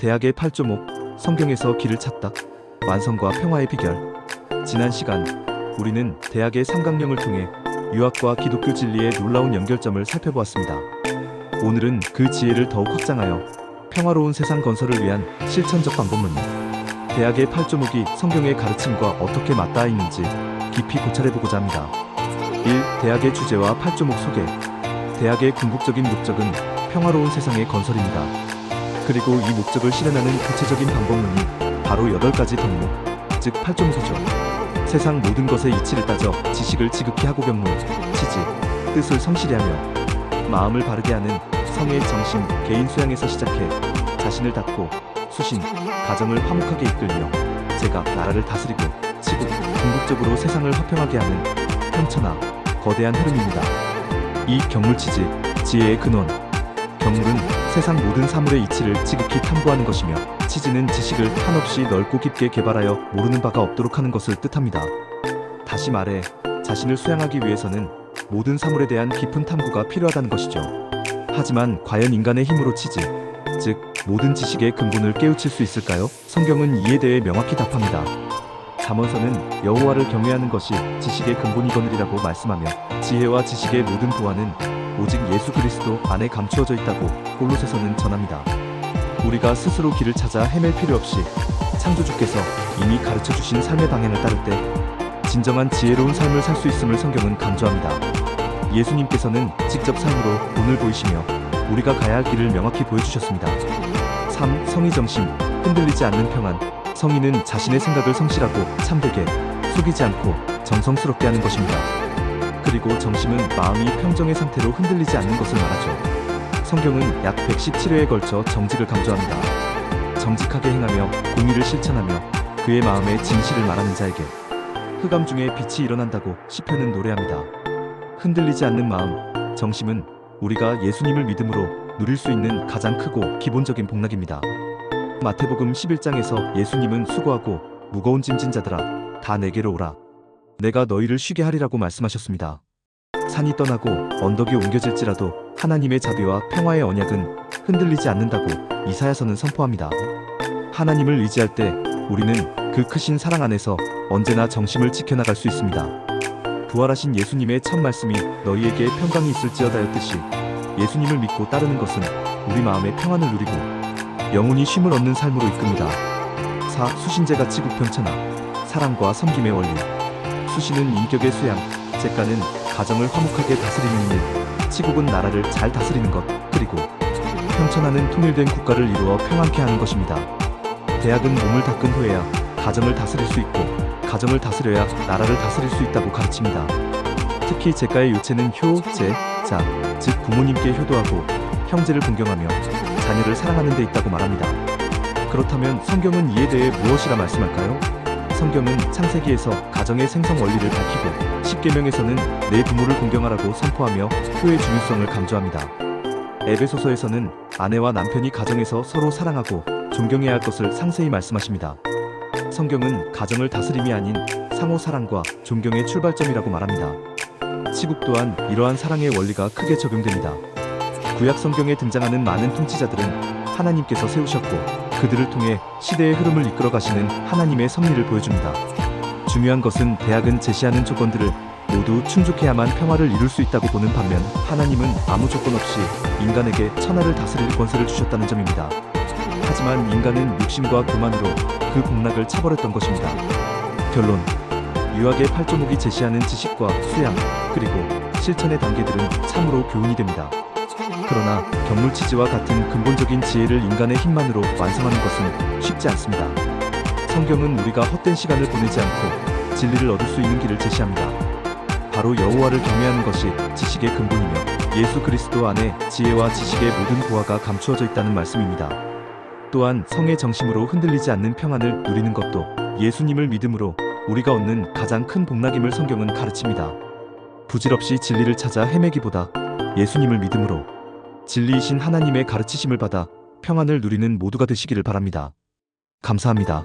대학의 팔조목, 성경에서 길을 찾다, 완성과 평화의 비결. 지난 시간 우리는 대학의 삼강령을 통해 유학과 기독교 진리의 놀라운 연결점을 살펴보았습니다. 오늘은 그 지혜를 더욱 확장하여 평화로운 세상 건설을 위한 실천적 방법론, 대학의 팔조목이 성경의 가르침과 어떻게 맞닿아 있는지 깊이 고찰해보고자 합니다. 1. 대학의 주제와 팔조목 소개. 대학의 궁극적인 목적은 평화로운 세상의 건설입니다. 그리고 이 목적을 실현하는 구체적인 방법론이 바로 8가지 덕목, 즉 팔조목이죠. 세상 모든 것의 이치를 따져 지식을 지극히 하고 경문, 치지, 뜻을 성실히 하며 마음을 바르게 하는 성의 정신, 개인 수양에서 시작해 자신을 닦고 수신, 가정을 화목하게 이끌며 제가 나라를 다스리고 치국, 궁극적으로 세상을 화평하게 하는 편천하, 거대한 흐름입니다. 이 경물치지, 지혜의 근원. 경물은 세상 모든 사물의 이치를 지극히 탐구하는 것이며, 치지는 지식을 한없이 넓고 깊게 개발하여 모르는 바가 없도록 하는 것을 뜻합니다. 다시 말해 자신을 수양하기 위해서는 모든 사물에 대한 깊은 탐구가 필요하다는 것이죠. 하지만 과연 인간의 힘으로 치지, 즉 모든 지식의 근본을 깨우칠 수 있을까요? 성경은 이에 대해 명확히 답합니다. 잠언서는 여호와를 경외하는 것이 지식의 근본이거니라고 말씀하며, 지혜와 지식의 모든 보화는 오직 예수 그리스도 안에 감추어져 있다고 골로새서는 전합니다. 우리가 스스로 길을 찾아 헤맬 필요 없이 창조주께서 이미 가르쳐 주신 삶의 방향을 따를 때 진정한 지혜로운 삶을 살 수 있음을 성경은 강조합니다. 예수님께서는 직접 삶으로 본을 보이시며 우리가 가야 할 길을 명확히 보여주셨습니다. 3. 성의 정신, 흔들리지 않는 평안. 성의는 자신의 생각을 성실하고 참되게, 속이지 않고 정성스럽게 하는 것입니다. 그리고 정심은 마음이 평정의 상태로 흔들리지 않는 것을 말하죠. 성경은 약 117회에 걸쳐 정직을 강조합니다. 정직하게 행하며 공의를 실천하며 그의 마음에 진실을 말하는 자에게 흑암 중에 빛이 일어난다고 시편은 노래합니다. 흔들리지 않는 마음, 정심은 우리가 예수님을 믿음으로 누릴 수 있는 가장 크고 기본적인 복락입니다. 마태복음 11장에서 예수님은 수고하고 무거운 짐진 자들아 다 내게로 오라, 내가 너희를 쉬게 하리라고 말씀하셨습니다. 산이 떠나고 언덕이 옮겨질지라도 하나님의 자비와 평화의 언약은 흔들리지 않는다고 이사야서는 선포합니다. 하나님을 의지할 때 우리는 그 크신 사랑 안에서 언제나 정심을 지켜나갈 수 있습니다. 부활하신 예수님의 첫 말씀이 너희에게 평강이 있을지어다였듯이, 예수님을 믿고 따르는 것은 우리 마음의 평안을 누리고 영혼이 쉼을 얻는 삶으로 이끕니다. 4. 수신제가 치국 편천하, 사랑과 섬김의 원리. 수신은 인격의 수양, 제가는 가정을 화목하게 다스리는 일, 치국은 나라를 잘 다스리는 것, 그리고 편천하는 통일된 국가를 이루어 평안케 하는 것입니다. 대학은 몸을 닦은 후에야 가정을 다스릴 수 있고, 가정을 다스려야 나라를 다스릴 수 있다고 가르칩니다. 특히 제가의 요체는 효, 제, 자, 즉 부모님께 효도하고 형제를 존경하며 자녀를 사랑하는 데 있다고 말합니다. 그렇다면 성경은 이에 대해 무엇이라 말씀할까요? 성경은 창세기에서 가정의 생성 원리를 밝히고, 십계명에서는 내 부모를 공경하라고 선포하며 효의 중요성을 강조합니다. 에베소서에서는 아내와 남편이 가정에서 서로 사랑하고 존경해야 할 것을 상세히 말씀하십니다. 성경은 가정을 다스림이 아닌 상호 사랑과 존경의 출발점이라고 말합니다. 치국 또한 이러한 사랑의 원리가 크게 적용됩니다. 구약 성경에 등장하는 많은 통치자들은 하나님께서 세우셨고 그들을 통해 시대의 흐름을 이끌어 가시는 하나님의 섭리를 보여줍니다. 중요한 것은 대학은 제시하는 조건들을 모두 충족해야만 평화를 이룰 수 있다고 보는 반면, 하나님은 아무 조건 없이 인간에게 천하를 다스릴 권세를 주셨다는 점입니다. 하지만 인간은 욕심과 교만으로 그 복락을 차버렸던 것입니다. 결론, 유학의 팔조목이 제시하는 지식과 수양, 그리고 실천의 단계들은 참으로 교훈이 됩니다. 그러나 경물치지와 같은 근본적인 지혜를 인간의 힘만으로 완성하는 것은 쉽지 않습니다. 성경은 우리가 헛된 시간을 보내지 않고 진리를 얻을 수 있는 길을 제시합니다. 바로 여호와를 경외하는 것이 지식의 근본이며, 예수 그리스도 안에 지혜와 지식의 모든 보화가 감추어져 있다는 말씀입니다. 또한 성의 정심으로 흔들리지 않는 평안을 누리는 것도 예수님을 믿음으로 우리가 얻는 가장 큰 복락임을 성경은 가르칩니다. 부질없이 진리를 찾아 헤매기보다 예수님을 믿음으로 진리이신 하나님의 가르치심을 받아 평안을 누리는 모두가 되시기를 바랍니다. 감사합니다.